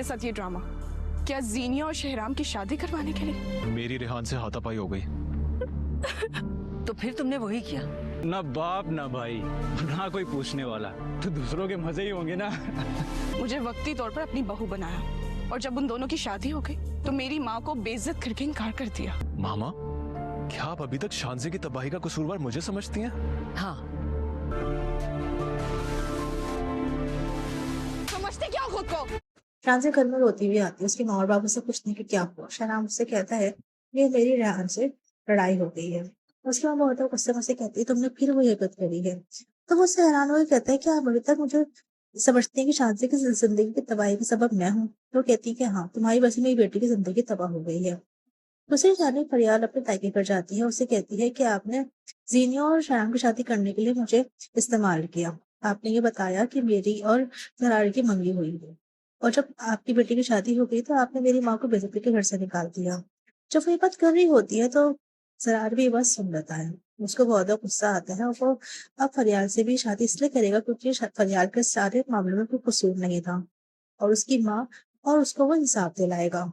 मेरे साथ ये ड्रामा? क्या जीनिया और शहराम की शादी करवाने के लिए? मेरी रेहान से हाथापाई हो गई। तो फिर तुमने वही किया? ना बाप ना भाई ना कोई पूछने वाला, तो दूसरों के मजे ही होंगे ना। मुझे वक्ती तौर पर अपनी बहू बनाया और जब उन दोनों की शादी हो गई तो मेरी माँ को बेइज्जत करके इनकार कर दिया। मामा, क्या आप अभी तक शांजे की तबाही का कसूरवार मुझे समझती हैं? हाँ। समझते क्या खुद को? शांति घर में रोती हुई आती है, उसके माँ और बाबू से पूछने की क्या हुआ। शहनाम उससे कहता है ये मेरी रेहान से लड़ाई हो गई है। उसके माँ बहुत गुस्से से कहती है तुमने फिर वो हरकत करी है। तो वो उससे हैरान होकर कहता है कि आप अभी तक मुझे समझते हैं कि शांति की जिंदगी की तबाही का सबब मैं हूँ। तो कहती है कि हाँ, तुम्हारी वजह से मेरी बेटी की जिंदगी तबाह हो गई है। दूसरी जानिब फरियाद अपने ताके पर जाती है, उससे कहती है कि आपने जीनिया और शहनाम की शादी करने के लिए मुझे इस्तेमाल किया। आपने ये बताया कि मेरी और जरार की मंगी हुई है और जब आपकी बेटी की शादी हो गई तो आपने मेरी माँ को बेइज्जती के घर से निकाल दिया। जब वो ये बात कर रही होती है तो जरार भी ये बात सुन लेता है। उसको बहुत ज़्यादा गुस्सा आता है और वो अब फरियाद से भी शादी इसलिए करेगा क्योंकि फरियाद के सारे मामलों में कोई कसूर नहीं था और उसकी माँ और उसको वो इंसाफ दिलाएगा।